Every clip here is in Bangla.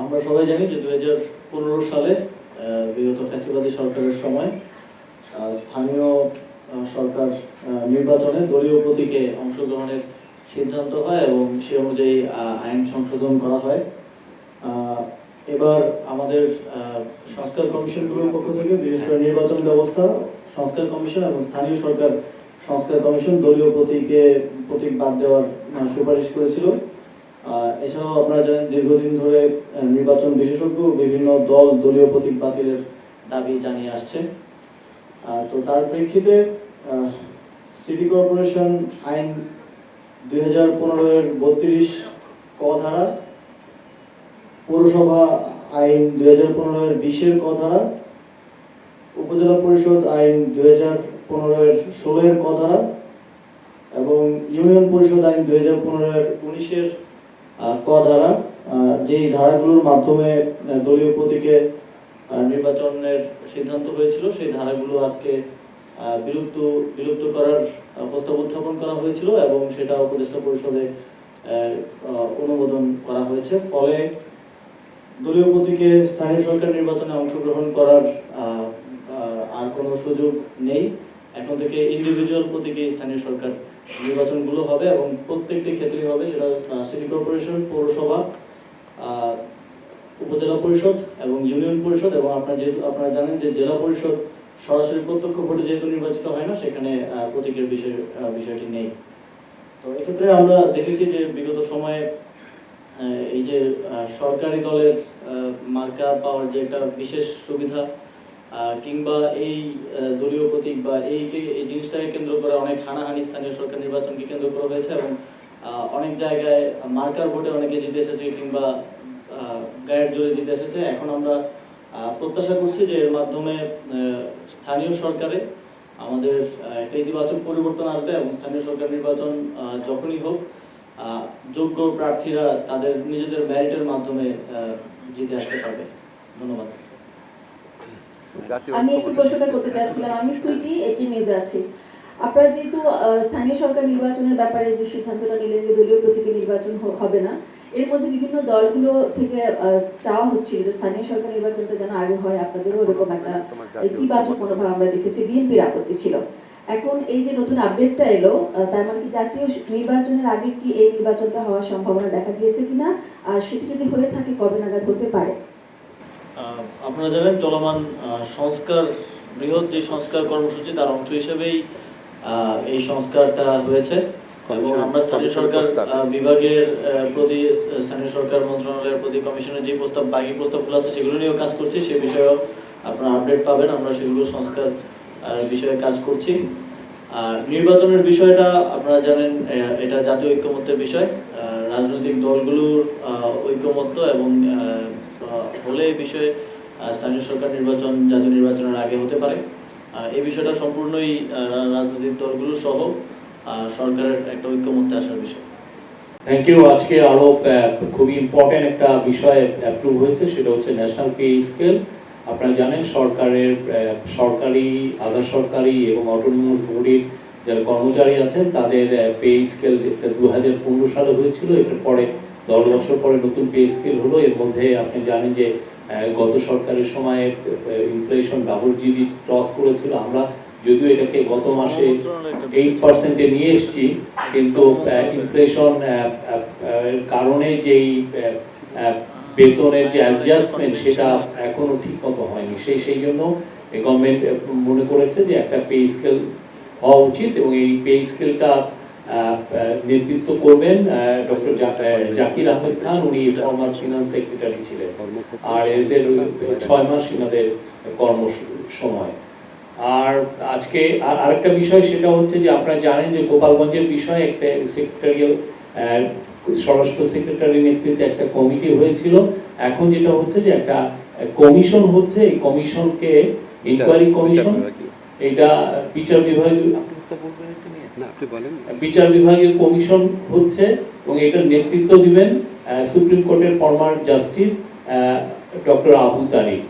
আমরা সবাই জানি যে 2015 সালে বিগত ফ্যাসিবাদী সরকারের সময় স্থানীয় সরকার নির্বাচনে দলীয় প্রতীকে অংশগ্রহণের সিদ্ধান্ত হয় এবং সে অনুযায়ী আইন সংশোধন করা হয়। এবার আমাদের সংস্কার কমিশনগুলোর পক্ষ থেকে বিশেষ করে নির্বাচন ব্যবস্থা সংস্কার কমিশন এবং স্থানীয় সরকার সংস্কার কমিশন দলীয় প্রতীক বাদ দেওয়ার সুপারিশ করেছিল। এছাড়াও আপনারা জানেন দীর্ঘদিন ধরে নির্বাচন বিশেষজ্ঞ বিভিন্ন দল দলীয় প্রতীক বাতিলের দাবি জানিয়ে আসছে। তো তার প্রেক্ষিতে সিটি কর্পোরেশন আইন 2015 এর 32 ক ধারা, পৌরসভা আইন 2015 এর 20 এর ক ধারা, উপজেলা পরিষদ আইন 2015 এর 16 এর ক ধারা এবং ইউনিয়ন পরিষদ আইন 2015 এর 19 এর ক ধারা, যেই ধারাগুলোর মাধ্যমে দলীয় প্রতীকে নির্বাচনের সিদ্ধান্ত হয়েছিল সেই ধারাগুলো আজকে বিলুপ্ত করার প্রস্তাব উত্থাপন করা হয়েছিল এবং সেটা উপদেষ্টা পরিষদে অনুমোদন করা হয়েছে। ফলে দলীয় প্রতীকে স্থানীয় সরকার নির্বাচনে অংশগ্রহণ করার আর কোনো সুযোগ নেই। এখন থেকে ইন্ডিভিজুয়াল প্রতীকে স্থানীয় সরকার নির্বাচনগুলো হবে এবং প্রত্যেকটি ক্ষেত্রেই হবে, সেটা সিটি কর্পোরেশন, পৌরসভা, উপজেলা পরিষদ এবং ইউনিয়ন পরিষদ। এবং আপনারা জানেন যে জেলা পরিষদ সরাসরি প্রত্যক্ষ ভোটে যেহেতু নির্বাচিত হয় না, সেখানে প্রতীকের বিষয়টি নেই। তো এক্ষেত্রে আমরা দেখেছি যে বিগত সময়ে এই যে সরকারি দলের মার্কা পাওয়ার যে একটা বিশেষ সুবিধা কিংবা এই দলীয় প্রতীক বা এই জিনিসটাকে কেন্দ্র করে অনেক হানাহানি স্থানীয় সরকার নির্বাচনকে কেন্দ্র করা হয়েছে এবং অনেক জায়গায় মার্কার ভোটে অনেকে জিতে এসেছে কিংবা গায়ের জোরে জিতে এসেছে। এখন আমরা প্রত্যাশা করছি যে এর মাধ্যমে স্থানীয় সরকারে আমাদের একটা ইতিবাচক পরিবর্তন আসবে এবং স্থানীয় সরকার নির্বাচন যখনই হোক যোগ্য প্রার্থীরা তাদের নিজেদের মেরিটের মাধ্যমে জিতে আসতে পারবে। ধন্যবাদ। আমি একটু প্রশ্নটা করতে চাচ্ছিলাম, আমি সুইটি একটি নিউজে আছি। আপনারা যেহেতু স্থানীয় সরকার নির্বাচনের ব্যাপারে যে সিদ্ধান্তটা নিলেন যে দলীয় প্রতীকে নির্বাচন হবে না, এর মধ্যে বিভিন্ন দলগুলো থেকে চাওয়া হচ্ছিল যে স্থানীয় সরকার নির্বাচনটা যেন আগে হয়, আপনাদেরও এরকম একটা ইতিবাচক মনোভাব আমরা দেখেছি, বিএনপির আপত্তি ছিল। এখন এই যে নতুন আপডেটটা এলো, তার মানে কি জাতীয় নির্বাচনের আগে কি এই নির্বাচনটা হওয়ার সম্ভাবনা দেখা দিয়েছে কিনা, আর সেটি যদি হয়ে থাকে কবে নাগাদ হতে পারে? আপনারা জানেন চলমান সংস্কার, বৃহৎ যে সংস্কার কর্মসূচি তার অংশ হিসেবেই এই সংস্কারটা হয়েছে এবং আমরা স্থানীয় সরকার বিভাগের প্রতি, স্থানীয় সরকার মন্ত্রণালয়ের প্রতি কমিশনের যে বাকি প্রস্তাবগুলো আছে সেগুলো নিয়েও কাজ করছি। সে বিষয়েও আপনারা আপডেট পাবেন, আমরা সেগুলো সংস্কার বিষয়ে কাজ করছি। আর নির্বাচনের বিষয়টা আপনারা জানেন এটা জাতীয় ঐক্যমত্যের বিষয়, রাজনৈতিক দলগুলোর ঐক্যমত্য এবং হলে এই বিষয়ে স্থানীয় সরকার নির্বাচন জাতীয় নির্বাচনের আগে হতে পারে। এই বিষয়টা সম্পূর্ণই রাজনৈতিক দলগুলো সহ সরকারের একটা ঐক্যমত্যে আসার বিষয়। Thank you. আজকে আরো খুবই ইম্পর্টেন্ট একটা বিষয় অ্যাপ্রুভ হয়েছে, সেটা হচ্ছে ন্যাশনাল পে স্কেল। আপনারা জানেন সরকারের সরকারি, আধা সরকারি এবং অটোনোমাস বডির যারা কর্মচারী আছেন তাদের পে স্কেল 2015 সালে হয়েছিল। এটার পরে 10 বছর পরে নতুন পে স্কেল হলো। এর মধ্যে আপনি জানেন যে গত সরকারের সময় ইনফ্লেশন ডাবল জিডি ক্রস করেছিল। আমরা যদিও এটাকে গত মাসে 8% নিয়ে এসেছি, কিন্তু ইনফ্লেশন কারণে যেই বেতনের যে অ্যাডজাস্টমেন্ট সেটা এখনো ঠিক মতো হয়নি। সেই জন্য গভর্নমেন্ট মনে করেছে যে একটা পে স্কেল হওয়া উচিত এবং এই পে স্কেলটা নেতৃত্ব করবেন ডক্টর জাকির আহমেদ খান। উনি ফর্মার ফিনান্স সেক্রেটারি ছিলেন আর এদের 6 মাস এনাদের কর্ম সময়। আর আজকে আরেকটা বিষয় সেটা হচ্ছে যে আপনারা জানেন যে গোপালগঞ্জের বিষয়ে একটা সেক্রেটারিয়াল স্বরাষ্ট্র সেক্রেটারি নেতৃত্বে একটা কমিটি হয়েছিল। এখন যেটা হচ্ছে যে একটা কমিশন হচ্ছে, এই কমিশনকে ইনকোয়ারি কমিশন, এটা বিচার বিভাগীয় কমিশন হচ্ছে এবং এটার নেতৃত্ব দিবেন সুপ্রিম কোর্টের ফর্মার জাস্টিস ডক্টর আবু তারিক।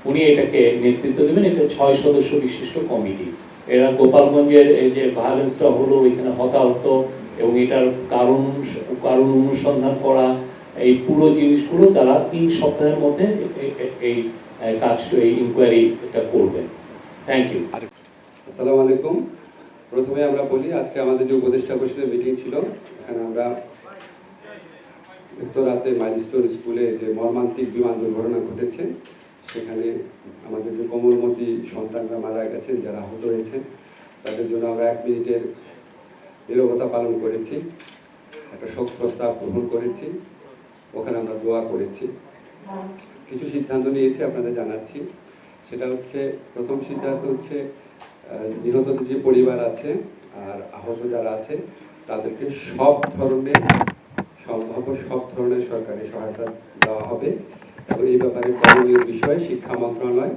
উনি এটাকে নেতৃত্ব দেবেন। এটা 6 সদস্য বিশিষ্ট কমিটি। এরা গোপালগঞ্জের এই যে ভায়োলেন্সটা হলো, এখানে হতাহত এবং এটার কারণ অনুসন্ধান করা এই পুরো জিনিসগুলো তারা 3 সপ্তাহের মধ্যে এই এই ইনকোয়ারিটা করবেন। Thank you. আসসালামু আলাইকুম। প্রথমে আমরা বলি, আজকে আমাদের যে উপদেষ্টা পরিষদের মিটিং ছিল, এখানে আমরা উত্তরাতে মাইলস্টোন স্কুলে যে মর্মান্তিক বিমান দুর্ঘটনা ঘটেছে, সেখানে আমাদের যে কোমলমতি সন্তানরা মারা গেছেন, যারা আহত হয়েছেন, তাদের জন্য আমরা 1 মিনিটের নীরবতা পালন করেছি, একটা শোক প্রস্তাব গ্রহণ করেছি, ওখানে আমরা দোয়া করেছি। কিছু সিদ্ধান্ত নিয়েছি আপনাদের জানাচ্ছি। সেটা হচ্ছে, প্রথম সিদ্ধান্ত হচ্ছে নিহত যে পরিবার আছে আর আহত যারা আছে তাদেরকে সব ধরনের সম্ভাব্য সব ধরনের সরকারি সহায়তা দেওয়া হবে, এবং এই ব্যাপারে করণীয় বিষয়ে শিক্ষা মন্ত্রণালয়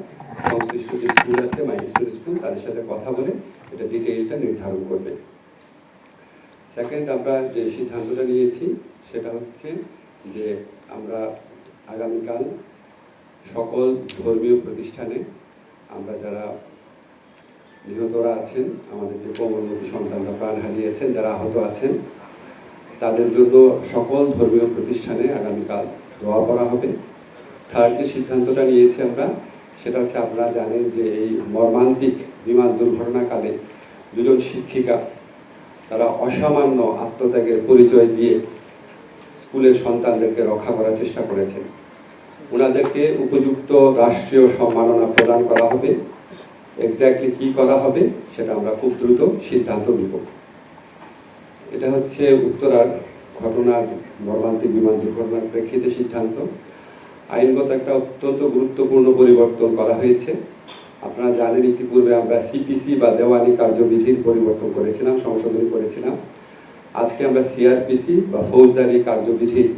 সংশ্লিষ্ট যে স্কুল আছে, মাইলস্টোন স্কুল, তাদের সাথে কথা বলে এটা ডিটেইলটা নির্ধারণ করবে। সেকেন্ড, আমরা যে সিদ্ধান্তটা নিয়েছি সেটা হচ্ছে যে আমরা আগামীকাল সকল ধর্মীয় প্রতিষ্ঠানে আমরা যারা নিহতরা আছেন, আমাদের যে কোমলমতি সন্তানরা প্রাণ হারিয়েছেন, যারা আহত আছেন, তাদের জন্য সকল ধর্মীয় প্রতিষ্ঠানে আগামীকাল দোয়া করা হবে। থার্ড যে সিদ্ধান্তটা নিয়েছি আমরা, সেটা হচ্ছে, আপনারা জানেন যে এই মর্মান্তিক বিমান দুর্ঘটনাকালে 2 জন শিক্ষিকা তারা অসামান্য আত্মত্যাগের পরিচয় দিয়ে স্কুলের সন্তানদেরকে রক্ষা করার চেষ্টা করেছেন। ওনাদেরকে উপযুক্ত রাষ্ট্রীয় সম্মাননা প্রদান করা হবে। এক্স্যাক্টলি কি করা হবে সেটা আমরা খুব দ্রুত সিদ্ধান্ত নিব। এটা হচ্ছে উত্তরার ঘটনার মর্মান্তিক বিমান দুর্ঘটনার প্রেক্ষিতে সিদ্ধান্ত। আইনগত একটা অত্যন্ত গুরুত্বপূর্ণ পরিবর্তন করা হয়েছে। আপনারা জানেন, ইতিপূর্বে আমরা সিপিসি বা দেওয়ানি কার্যবিধির পরিবর্তন করেছিলাম, সংশোধনী করেছিলাম। আজকে আমরা সিআরপিসি বা ফৌজদারি কার্যবিধির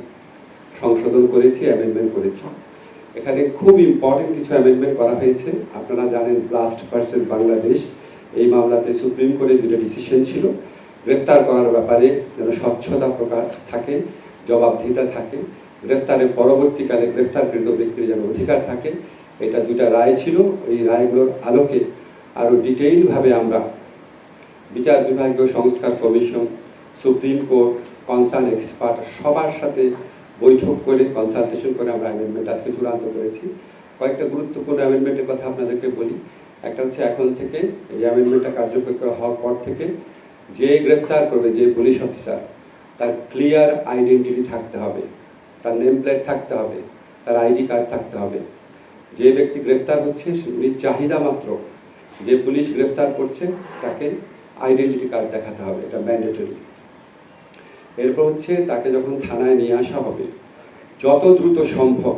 সংশোধন করেছি, অ্যামেন্ডমেন্ট করেছি। এখানে খুব ইম্পর্টেন্ট কিছু অ্যামেন্ডমেন্ট করা হয়েছে। আপনারা জানেন, ব্লাস্ট ভার্সেস বাংলাদেশ, এই মামলাতে সুপ্রিম কোর্টের 2টা ডিসিশন ছিল। গ্রেফতার করার ব্যাপারে যেন স্বচ্ছতা প্রকাশ থাকে, জবাবদিহিতা থাকে, গ্রেফতারের পরবর্তীকালে গ্রেফতারকৃত ব্যক্তির যেন অধিকার থাকে, এটা 2টা রায় ছিল। এই রায়গুলোর আলোকে আরও ডিটেইলভাবে আমরা বিচার বিভাগীয় সংস্কার commission, supreme court, concern expert সবার সাথে বৈঠক করে, কনসালটেশন করে আমরা অ্যামেন্ডমেন্ট আজকে চূড়ান্ত করেছি। কয়েকটা গুরুত্বপূর্ণ অ্যামেন্ডমেন্টের কথা আপনাদেরকে বলি। একটা হচ্ছে, এখন থেকে এই অ্যামেন্ডমেন্টটা কার্যকর হওয়ার পর থেকে যে গ্রেফতার করবে, যে পুলিশ অফিসার, তার ক্লিয়ার আইডেন্টিটি থাকতে হবে, তার নেম প্লেট থাকতে হবে, তার আইডি কার্ড থাকতে হবে। যে ব্যক্তি গ্রেফতার হচ্ছে উনি চাহিদা মাত্র যে পুলিশ গ্রেফতার করছে তাকে আইডেন্টিটি কার্ড দেখাতে হবে, এটা ম্যান্ডেটরি। এরপর হচ্ছে, তাকে যখন থানায় নিয়ে আসা হবে, যত দ্রুত সম্ভব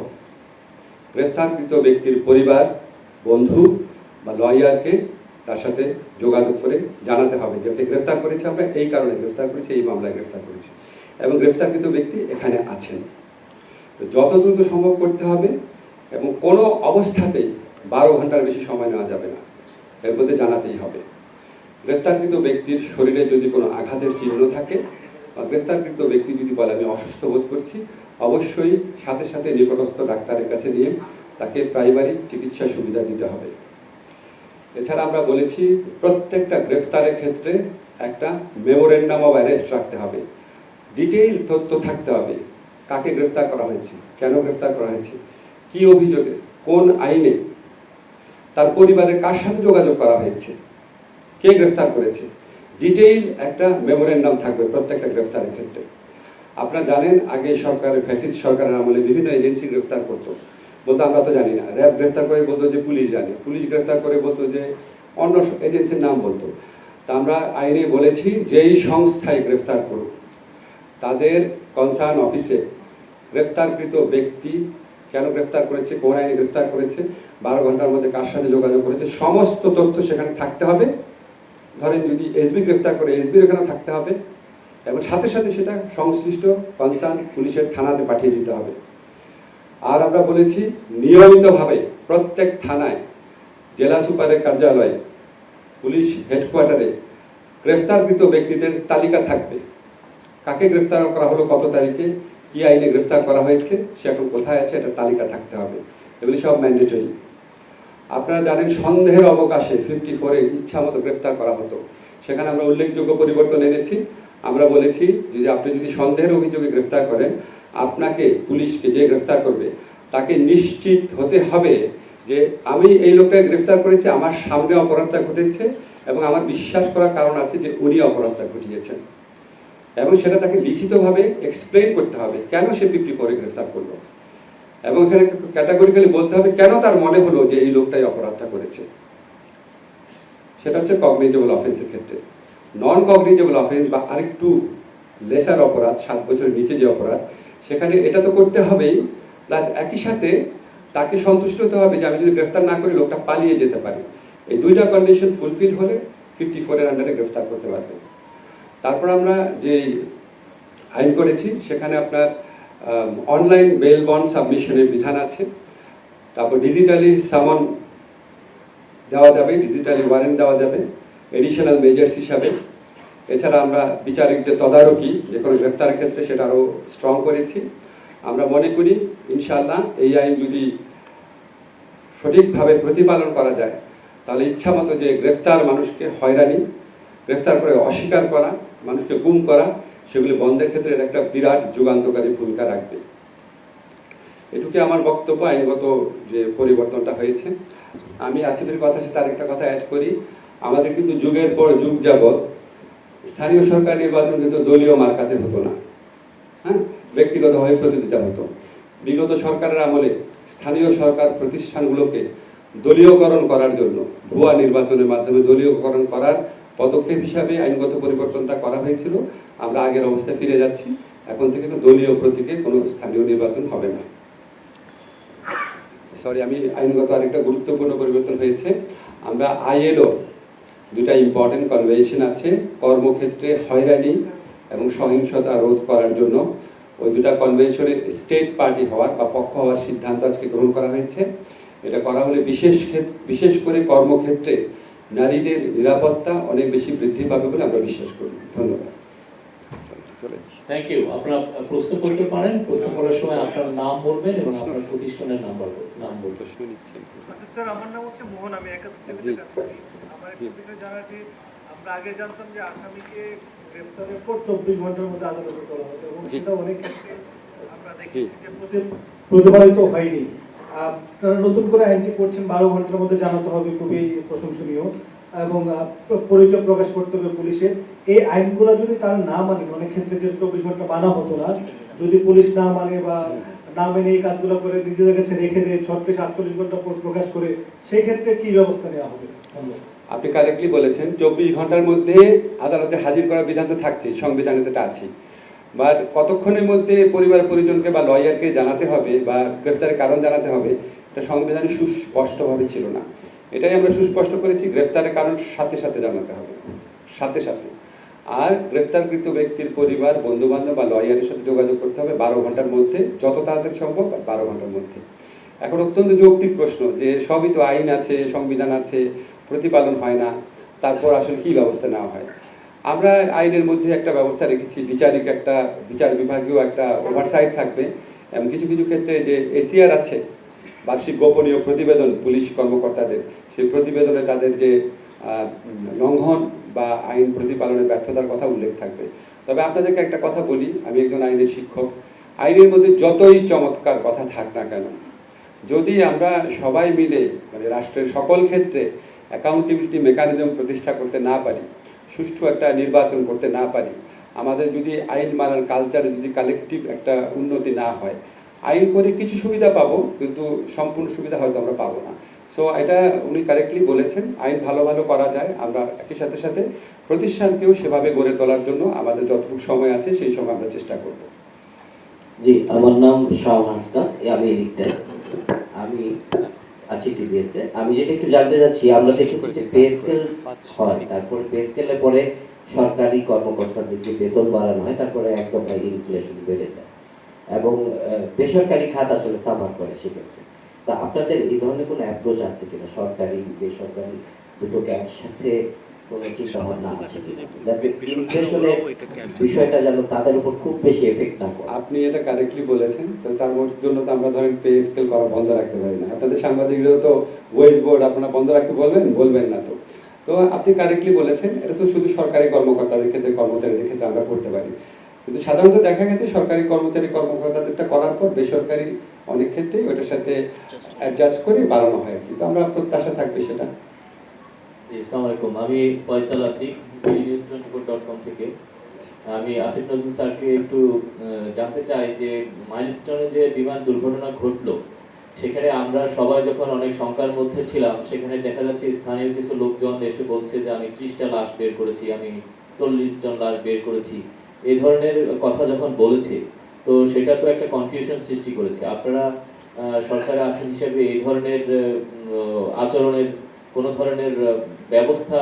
গ্রেফতারকৃত ব্যক্তির পরিবার, বন্ধু বা লয়ারকে তার সাথে যোগাযোগ করে জানাতে হবে যে ওকে গ্রেফতার করেছে, আমরা এই কারণে গ্রেফতার করেছি, এই মামলায় গ্রেফতার করেছি, এবং গ্রেফতারকৃত ব্যক্তি এখানে আছেন। যত দ্রুত সম্ভব করতে হবে, এবং কোনো অবস্থাতেই 12 ঘন্টার বেশি সময় নেওয়া যাবে না, এর মধ্যে জানাতেই হবে। গ্রেফতারকৃত ব্যক্তির শরীরে যদি কোনো আঘাতের চিহ্ন থাকে, বা গ্রেফতারকৃত ব্যক্তি যদি বলে আমি অসুস্থ বোধ করছি, অবশ্যই সাথে সাথে নিকটস্থ ডাক্তারের কাছে নিয়ে তাকে প্রাইমারি চিকিৎসা সুবিধা দিতে হবে। এছাড়া আমরা বলেছি, প্রত্যেকটা গ্রেফতারের ক্ষেত্রে একটা মেমোরেন্ডাম অফ অ্যারেস্ট রাখতে হবে, ডিটেইল তথ্য থাকতে হবে, কাকে গ্রেফতার করা হয়েছে, কেন গ্রেফতার করা হয়েছে, কি অভিযোগে, কোন আইনে, তার পরিবারের কার সাথে যোগাযোগ করা হয়েছে, কে গ্রেফতার করেছে, ডিটেইল একটা মেমোরেন্ডাম থাকবে প্রত্যেকটা গ্রেফতারের ক্ষেত্রে। আপনারা জানেন, আগে সরকারের, ফ্যাসিস্ট সরকারের আমলে বিভিন্ন এজেন্সি গ্রেফতার করতো, বলতো আমরা তো জানি না। র্যাব গ্রেফতার করে বলতো যে পুলিশ জানে, পুলিশ গ্রেফতার করে বলতো যে অন্য এজেন্সির নাম বলতো। তা আমরা আইনে বলেছি, যেই সংস্থায় গ্রেফতার করুক, তাদের কনসার্ন অফিসে গ্রেফতারকৃত ব্যক্তি কেন গ্রেফতার করেছে, কোন আইনে গ্রেফতার করেছে, 12 ঘন্টার মধ্যে কার সাথে যোগাযোগ করেছে, সমস্ত তথ্য সেখানে থাকতে হবে। ধরেন যদি এসবি গ্রেফতার করে, এসবির ওখানে থাকতে হবে, এবং সাথে সাথে সেটা সংশ্লিষ্ট কনসার্ন পুলিশের থানাতে পাঠিয়ে দিতে হবে। আর আমরা বলেছি, নিয়মিতভাবে প্রত্যেক থানায়, জেলা সুপারের কার্যালয়ে, পুলিশ হেডকোয়ার্টারে গ্রেফতারকৃত ব্যক্তিদের তালিকা থাকবে, কাকে গ্রেফতার করা হলো, কত তারিখে, কি আইনে গ্রেফতার করা হয়েছে, সে এখন কোথায় আছে, এটা তালিকা থাকতে হবে। এগুলি সব ম্যান্ডেটরি। আপনারা জানেন, সন্দেহের অবকাশে 54-এ ইচ্ছা মতো গ্রেফতার করা হতো, সেখানে আমরা উল্লেখযোগ্য পরিবর্তন এনেছি। আমরা বলেছি যে আপনি যদি সন্দেহের অভিযোগে গ্রেফতার করেন, আপনাকে, পুলিশকে যে গ্রেফতার করবে তাকে নিশ্চিত হতে হবে যে আমি এই লোকটাকে গ্রেফতার করেছি, আমার সামনে অপরাধটা ঘটেছে এবং আমার বিশ্বাস করার কারণ আছে যে উনি অপরাধটা ঘটিয়েছেন, এবং সেটা তাকে লিখিতভাবে এক্সপ্লেইন করতে হবে কেন সে 54-এ গ্রেফতার করলো, এবং এখানে ক্যাটাগরিক্যালি বলতে হবে কেন তার মনে হলো যে এই লোকটাই অপরাধটা করেছে। সেটা হচ্ছে কগনিজেবল অফেন্সের ক্ষেত্রে। নন কগনিজেবল অফেন্স বা আরেকটু লেসার অপরাধ, 7 বছরের নিচে যে অপরাধ, সেখানে এটা তো করতে হবেই, প্লাস একই সাথে তাকে সন্তুষ্ট হতে হবে যে আমি যদি গ্রেফতার না করি লোকটা পালিয়ে যেতে পারি। এই দুইটা কন্ডিশন ফুলফিল হলে 54-এর আন্ডারে গ্রেফতার করতে পারবে। তারপর আমরা যে আইন করেছি সেখানে আপনার অনলাইন বেল বন্ড সাবমিশনের বিধান আছে, তারপর ডিজিটালি সামন দেওয়া যাবে, ডিজিটালি ওয়ারেন্ট দেওয়া যাবে এডিশনাল মেজার্স হিসাবে। এছাড়া আমরা বিচারিক যে তদারকি যে কোনো গ্রেফতারের ক্ষেত্রে সেটা আরও স্ট্রং করেছি। আমরা মনে করি ইনশাআল্লাহ এই আইন যদি সঠিকভাবে প্রতিপালন করা যায় তাহলে ইচ্ছা মতো যে গ্রেফতার, মানুষকে হয়রানি, গ্রেফতার করে অস্বীকার করা, মানুষকে গুম করা, সেগুলি বন্ধের ক্ষেত্রে এটা একটা বিরাট যুগান্তকারী ভূমিকা রাখবে। এটুকু আমার বক্তব্য। আইনগত যে পরিবর্তনটা হয়েছে, আমি আসিফের কথার সাথে আরেকটা কথা অ্যাড করি। আমাদের কিন্তু যুগের পর যুগ যাবৎ স্থানীয় সরকার নির্বাচন কিন্তু দলীয় মার্কাতে হতো না, হ্যাঁ, ব্যক্তিগতভাবে প্রতিদ্বন্দ্বিতা হতো। বিগত সরকারের আমলে স্থানীয় সরকার প্রতিষ্ঠানগুলোকে দলীয়করণ করার জন্য ভুয়া নির্বাচনের মাধ্যমে দলীয়করণ করার পদক্ষেপ হিসাবে আইনগত পরিবর্তনটা করা হয়েছিল। আমরা আগের অবস্থায় ফিরে যাচ্ছি, এখন থেকে দলীয় প্রতীকে কোনো স্থানীয় নির্বাচন হবে না। আমি আইনগত আরেকটা গুরুত্বপূর্ণ পরিবর্তন হয়েছে। আমরা ILO দুটা ইম্পর্টেন্ট কনভেনশন আছে কর্মক্ষেত্রে হয়রানি এবং সহিংসতা রোধ করার জন্য, ওই দুটা কনভেনশনের স্টেট পার্টি হওয়ার বা পক্ষ হওয়ার সিদ্ধান্ত আজকে গ্রহণ করা হয়েছে। এটা করা হলে বিশেষ করে কর্মক্ষেত্রে নারীদের নিরাপত্তা অনেক বেশি বৃদ্ধি পাবে বলে আমরা বিশ্বাস করি। ধন্যবাদ। Thank you. আপনারা প্রশ্ন করতে পারেন। প্রশ্ন করার সময় আপনার নাম বলবেন এবং আপনার প্রতিষ্ঠানের নাম বলবেন। স্যার, আমার নাম হচ্ছে মোহন, আমি একাত্তর কাজ করি। আমার একটা বিষয় জানার যে আমরা আগে জানতাম যে আসামিকে গ্রেফতারের পর 24 ঘন্টার মধ্যে আদালতে তোলা হতো এবং সেটা অনেক ক্ষেত্রে আমরা দেখেছি যে প্রতিপালিত হয়নি। আপনারা নতুন করে আইনটি করছেন 12 ঘন্টার মধ্যে জানাতে হবে, খুবই প্রশংসনীয়, এবং পরিচয় প্রকাশ করতে হবে পুলিশের। এই আইনগুলো যদি তারা না মানে, অনেক ক্ষেত্রে যে 24 ঘন্টা মানা হতো না, যদি পুলিশ না মানে বা না মেনে এই কাজগুলো করে নিজেদের কাছে রেখে দেয়, 36-48 ঘন্টা পর প্রকাশ করে, সেই ক্ষেত্রে কি ব্যবস্থা নেওয়া হবে? আপনি কারেক্টলি বলেছেন, 24 ঘন্টার মধ্যে আদালতে হাজির করার বিধান তো থাকছে, সংবিধানে তো আছে, বা কতক্ষণের মধ্যে পরিবার পরিজনকে বা লয়ারকে জানাতে হবে বা গ্রেফতারের কারণ জানাতে হবে, এটা সংবিধানে সুস্পষ্টভাবে ছিল না। এটাই আমরা সুস্পষ্ট করেছি, গ্রেফতারের কারণ সাথে সাথে জানাতে হবে, সাথে সাথে। আর গ্রেফতারকৃত ব্যক্তির পরিবার, বন্ধু বান্ধব বা লয়ারের সাথে যোগাযোগ করতে হবে 12 ঘন্টার মধ্যে, যত তাড়াতাড়ি সম্ভব 12 ঘন্টার মধ্যে। এখন অত্যন্ত যৌক্তিক প্রশ্ন যে সবই তো আইন আছে, সংবিধান আছে, প্রতিপালন হয় না, তারপর আসলে কি ব্যবস্থা নেওয়া হয়? আমরা আইনের মধ্যে একটা ব্যবস্থা রেখেছি, বিচার বিভাগীয় একটা ওভারসাইট থাকবে, এবং কিছু কিছু ক্ষেত্রে যে ACR আছে, বার্ষিক গোপনীয় প্রতিবেদন পুলিশ কর্মকর্তাদের, সেই প্রতিবেদনে তাদের যে লঙ্ঘন বা আইন প্রতিপালনের ব্যর্থতার কথা উল্লেখ থাকবে। তবে আপনাদেরকে একটা কথা বলি, আমি একজন আইনের শিক্ষক, আইনের মধ্যে যতই চমৎকার কথা থাক না কেন, যদি আমরা সবাই মিলে মানে রাষ্ট্রের সকল ক্ষেত্রে অ্যাকাউন্টেবিলিটি মেকানিজম প্রতিষ্ঠা করতে না পারি, সুষ্ঠু একটা নির্বাচন করতে না পারি, আমাদের যদি আইন মানার কালচারে যদি কালেকটিভ একটা উন্নতি না হয়, আইন করে কিছু সুবিধা পাবো কিন্তু সম্পূর্ণ সুবিধা হয়তো আমরা পাবো না। সো এটা উনি কারেক্টলি বলেছেন, আইন ভালো ভালো করা যায়, আমরা একই সাথে সাথে প্রতিষ্ঠানকেও সেভাবে গড়ে তোলার জন্য আমাদের যতটুকু সময় আছে সেই সময় আমরা চেষ্টা করব। জি, আমার নাম শাওন হাসনাত, আমি এডিটর, আমি আছি টিভিতে। আমি যেটা একটু জানতে চাচ্ছি, আমরা দেখেছি যে পে স্কেল হয়, তারপরে পে স্কেলের পরে সরকারি কর্মকর্তাদের যে বেতন বাড়ানো হয়, তারপরে একদম ইনফ্লেশন বেড়ে যায় এবং বেসরকারি খাত আসলে সাফার করে সেক্ষেত্রে। তা আপনাদের এই ধরনের কোনো অ্যাপ্রোচ আছে কিনা, সরকারি বেসরকারি দুটোকে একসাথে কোনো চিন্তা ভাবনা আছে কিনা, যাতে ইনফ্লেশনের বিষয়টা যেন তাদের উপর খুব বেশি এফেক্ট না করে? আপনি এটা কারেক্টলি বলেছেন, তো তার জন্য তো আমরা ধরেন পে স্কেল করা বন্ধ রাখতে পারি না। আপনাদের সাংবাদিকরাও তো ওয়েজ বোর্ড আপনারা বন্ধ রাখতে বলবেন না। তো আপনি কারেক্টলি বলেছেন, এটা তো শুধু সরকারি কর্মকর্তাদের ক্ষেত্রে, কর্মচারীদের ক্ষেত্রে আমরা করতে পারি। কিন্তু সাধারণত দেখা গেছে সরকারি কর্মচারী কর্মকর্তাদেরটা করার পর বেসরকারি অনেক ক্ষেত্রেই ওটার সাথে অ্যাডজাস্ট করে বাড়ানো হয়, কিন্তু আমরা প্রত্যাশা থাকবে সেটা। জি, আসসালামু আলাইকুম। আমি ফয়সাল আতিক, BDNews24.com থেকে। আমি আসিফ নজরুল স্যারকে একটু জানতে চাই যে মাইলস্টোনে যে বিমান দুর্ঘটনা ঘটলো, সেখানে আমরা সবাই যখন অনেক শঙ্কার মধ্যে ছিলাম, সেখানে দেখা যাচ্ছে স্থানীয় কিছু লোকজন এসে বলছে যে আমি 30টা লাশ বের করেছি, আমি 40 জন লাশ বের করেছি, এই ধরনের কথা যখন বলেছে, তো সেটা তো একটা কনফিউশন সৃষ্টি করেছে। আপনারা সরকারের আছেন হিসেবে এই ধরনের আচরণের কোনো ধরনের ব্যবস্থা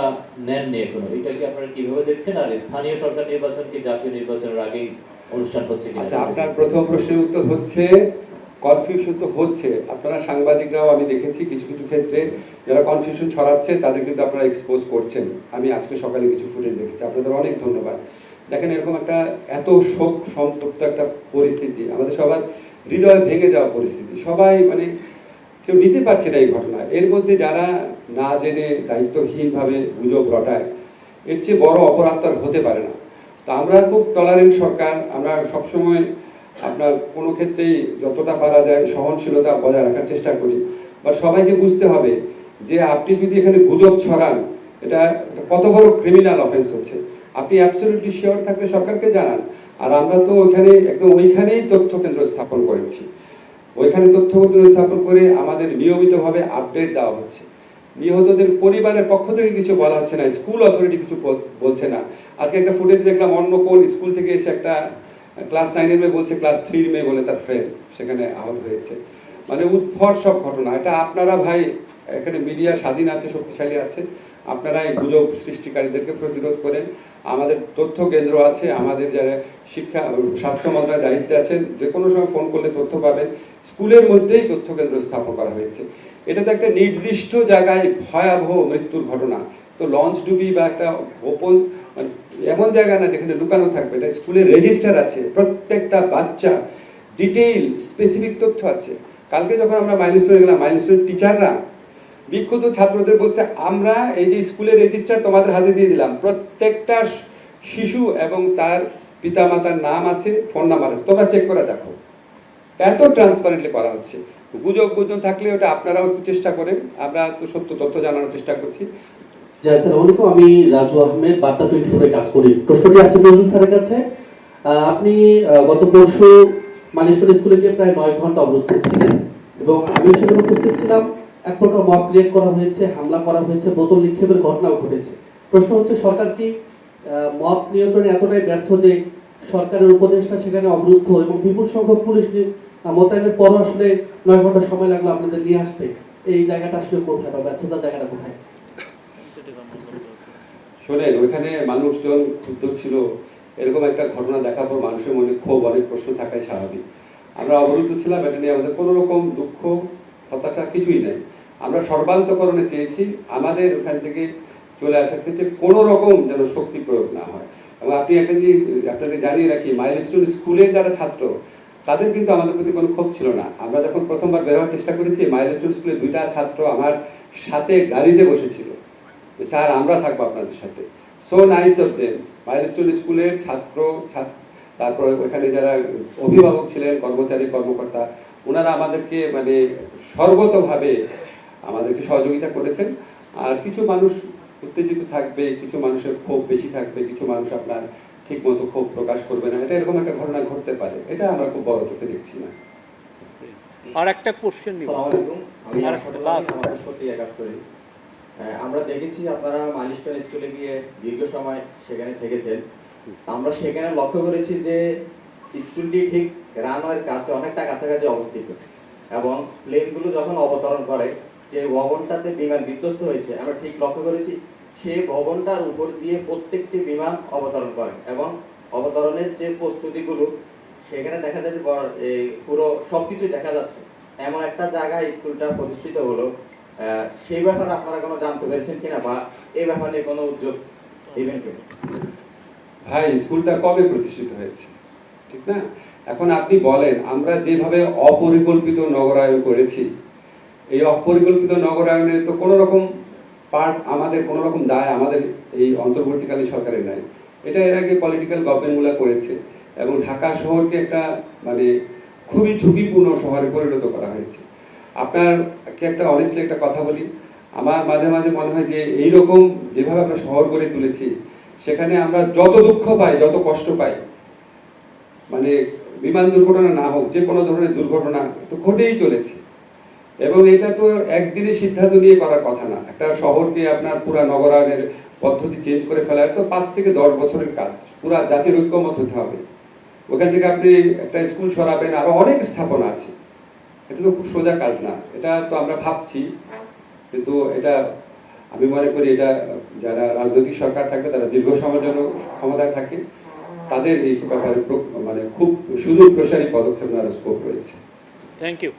নেননি এখনো, এটা কি আপনারা কিভাবে দেখছেন? আর স্থানীয় সরকার নির্বাচন কি জাতীয় নির্বাচনের আগেই অনুষ্ঠান হচ্ছে কিনা? আচ্ছা, আপনার প্রথম প্রশ্নের উত্তর হচ্ছে কনফিউশন তো হচ্ছে। আপনারা সাংবাদিকরাও আমি দেখেছি কিছু কিছু ক্ষেত্রে যারা কনফিউশন ছড়াচ্ছে তাদের কিন্তু আপনারা এক্সপোজ করছেন। আমি আজকে সকালে কিছু ফুটেজ দেখেছি, আপনাদের অনেক ধন্যবাদ। দেখেন, এরকম একটা এত শোক সন্তপ্ত একটা পরিস্থিতি, আমাদের সবার হৃদয় ভেঙে যাওয়া পরিস্থিতি, সবাই মানে কেউ নিতে পারছে না এই ঘটনা। এর মধ্যে যারা না জেনে দায়িত্বহীনভাবে গুজব রটায়, এর চেয়ে বড় অপরাধ তার হতে পারে না। তা আমরা খুব টলারেন্ট সরকার, আমরা সবসময় আপনার কোনো ক্ষেত্রেই যতটা পারা যায় সহনশীলতা বজায় রাখার চেষ্টা করি। বা সবাইকে বুঝতে হবে যে আপনি যদি এখানে গুজব ছড়ান, এটা কত বড় ক্রিমিনাল অফেন্স হচ্ছে। আপনি অ্যাবসলিউটলি শিওর থাকলে সরকারকে জানান। আর আমরা তো ওইখানে একদম ওইখানেই তথ্য কেন্দ্র স্থাপন করেছি, ওইখানে তথ্য কেন্দ্র স্থাপন করে আমাদের নিয়মিতভাবে আপডেট দেওয়া হচ্ছে। নিহতদের পরিবারের পক্ষ থেকে কিছু বলা হচ্ছে না, স্কুল অথরিটি কিছু বলছে না। আজকে একটা ফুটেজ দেখলাম, অন্য কোন স্কুল থেকে এসে একটা ক্লাস 9-এর মেয়ে বলছে ক্লাস 3-র মেয়ে বলে তার ফ্রেন্ড সেখানে আহত হয়েছে। মানে উদ্ভট সব ঘটনা। এটা আপনারা ভাই, এখানে মিডিয়া স্বাধীন আছে, শক্তিশালী আছে, আপনারা এই গুজব সৃষ্টিকারীদেরকে প্রতিরোধ করেন। আমাদের তথ্য কেন্দ্র আছে, আমাদের যারা শিক্ষা স্বাস্থ্য মন্ত্রণালয়ের দায়িত্বে আছেন, যে কোনো সময় ফোন করলে তথ্য পাবেন। স্কুলের মধ্যেই তথ্য কেন্দ্র স্থাপন করা হয়েছে। এটা তো একটা নির্দিষ্ট জায়গায় ভয়াবহ মৃত্যুর ঘটনা, তো লঞ্চ ডুবি বা একটা গোপন এমন জায়গা না যেখানে লুকানো থাকবে। এটা স্কুলের রেজিস্টার আছে, প্রত্যেকটা বাচ্চা ডিটেইল স্পেসিফিক তথ্য আছে। কালকে যখন আমরা মাইলস্টোনে গেলাম, মাইলস্টোনের টিচাররা বিক্ষুব্ধ ছাত্রদের বলছে, আমরা এই যে স্কুলের রেজিস্টার তোমাদের হাতে দিয়ে দিলাম, প্রত্যেকটা শিশু এবং তার পিতামাতার নাম আছে, ফোন নাম্বার আছে, তোমরা চেক করে দেখো। এত ট্রান্সপারেন্টলি করা হচ্ছে। গুজব থাকলে ওটা আপনারাও একটু চেষ্টা করেন, আমরা তো সত্য তথ্য জানানোর চেষ্টা করছি। জি, আসসালামু আলাইকুম। আমি রাজু আহমেদ, বার্তা 24-এ কাজ করি। প্রশ্নটি আছে নজরুল স্যারের কাছে। আপনি গত পরশু মাইলস্টোন স্কুলে গিয়ে প্রায় 9 ঘন্টা অবরোধ করছিলেন এবং আমিও সেখানে উপস্থিত ছিলাম। এক প্রকার মব ক্রিয়েট করা হয়েছে, হামলা করা হয়েছে, বোতল নিক্ষেপের ঘটনাও ঘটেছে। প্রশ্ন হচ্ছে, সরকার কি মব নিয়ন্ত্রণে এতটাই ব্যর্থ যে সরকারের উপদেষ্টা সেখানে অবরুদ্ধ এবং বিপুল সংখ্যক পুলিশ মোতায়েনের পরও আসলে 9 ঘন্টা সময় লাগলো আপনাদের নিয়ে আসতে? এই জায়গাটা আসলে কোথায়, বা ব্যর্থতার জায়গাটা কোথায়? শোনেন, ওইখানে মানুষজন ক্ষুব্ধ ছিল, এরকম একটা ঘটনা দেখার পর মানুষের মনে ক্ষোভ, অনেক প্রশ্ন থাকাই স্বাভাবিক। আমরা অবরুদ্ধ ছিলাম, এটা নিয়ে আমাদের কোনো রকম দুঃখ হতাশা কিছুই নেই। আমরা সর্বান্তকরণে চেয়েছি আমাদের ওখান থেকে চলে আসার ক্ষেত্রে কোনো রকম যেন শক্তি প্রয়োগ না হয়। এবং আপনি একটা জিনিস আপনাদের জানিয়ে রাখি, মাইলস্টোন স্কুলের যারা ছাত্র, তাদের কিন্তু আমাদের প্রতি কোনো ক্ষোভ ছিল না। আমরা যখন প্রথমবার বের হওয়ার চেষ্টা করেছি, মাইলস্টোন স্কুলে 2টা ছাত্র আমার সাথে গাড়িতে বসেছিল, স্যার আমরা থাকবো আপনাদের সাথে। So nice of them. Milestone স্কুলের ছাত্র, তারপর ওখানে যারা অভিভাবক ছিলেন, কর্মচারী কর্মকর্তা, ওনারা আমাদেরকে মানে সর্বতভাবে আমাদেরকে সহযোগিতা করেছেন। আর কিছু মানুষ উত্তেজিত থাকবে, কিছু মানুষের ক্ষোভ বেশি থাকবে, কিছু মানুষ আপনার ঠিক মতো ক্ষোভ প্রকাশ করবে না, এটা এরকম একটা ঘটনা ঘটতে পারে, এটা আমরা খুব বড় চোখে দেখছি না। আর একটা কোশ্চেন নিব। আসসালামু আলাইকুম। আমি আর লাস্ট সত্যি কাজ করি। আমরা দেখেছি আপনারা মাইলস্টোন স্কুলে গিয়ে দীর্ঘ সময় সেখানে থেকেছেন। আমরা সেখানে লক্ষ্য করেছি যে স্কুলটি ঠিক রানওয়ের কাছে, অনেকটা কাছাকাছি অবস্থিত, এবং প্লেনগুলো যখন অবতরণ করে, যে ভবনটাতে বিমান বিধ্বস্ত হয়েছে, আমরা ঠিক লক্ষ্য করেছি সেই ভবনটার উপর দিয়ে প্রত্যেকটি বিমান অবতরণ করে, এবং অবতরণের যে প্রস্তুতিগুলো সেখানে দেখা যায় যে পুরো সবকিছুই দেখা যাচ্ছে। এমন একটা জায়গায় স্কুলটা প্রতিষ্ঠিত হলো, সেই ব্যাপারে আপনারা কোনো জানতে পেরেছেন কিনা, বা এই ব্যাপারে কোনো উদ্যোগ নেবেন কিনা? ভাই, স্কুলটা কবে প্রতিষ্ঠিত হয়েছে, ঠিক না? এখন আপনি বলেন, আমরা যেভাবে অপরিকল্পিত নগরায়ন করেছি, এই অপরিকল্পিত নগরায়নে তো কোনো রকম পার্ট আমাদের, কোনো রকম দায় আমাদের এই অন্তর্বর্তীকালীন সরকারের নাই। এটা এর আগে পলিটিক্যাল গভর্নমেন্টগুলো করেছে। এবং ঢাকা শহরকে একটা মানে খুবই ঝুঁকিপূর্ণ শহরে পরিণত করা হয়েছে। আপনাকে একটা অনেস্টলি একটা কথা বলি, আমার মাঝে মাঝে মনে হয় যে এইরকম যেভাবে আমরা শহর গড়ে তুলেছি, সেখানে আমরা যত দুঃখ পাই, যত কষ্ট পাই, মানে বিমান দুর্ঘটনা না হোক, যে কোনো ধরনের দুর্ঘটনা তো ঘটেই চলেছে। এবং এটা তো একদিনে সিদ্ধান্ত নিয়ে করার কথা না। একটা শহরকে আপনার পুরা নগরায়নের পদ্ধতি চেঞ্জ করে ফেলার তো 5 থেকে 10 বছরের কাজ, পুরা জাতির ঐক্যমত হতে হবে। ওখান থেকে আপনি একটা স্কুল সরাবেন, আরো অনেক স্থাপনা আছে, এটা তো খুব সোজা কাজ না। এটা তো আমরা ভাবছি, কিন্তু এটা আমি মনে করি এটা যারা রাজনৈতিক সরকার থাকবে, তারা দীর্ঘ সময়ের জন্য ক্ষমতায় থাকে, তাদের এই ব্যাপারে মানে খুব সুদূর প্রসারী পদক্ষেপ নেওয়ার স্কোপ রয়েছে। Thank you.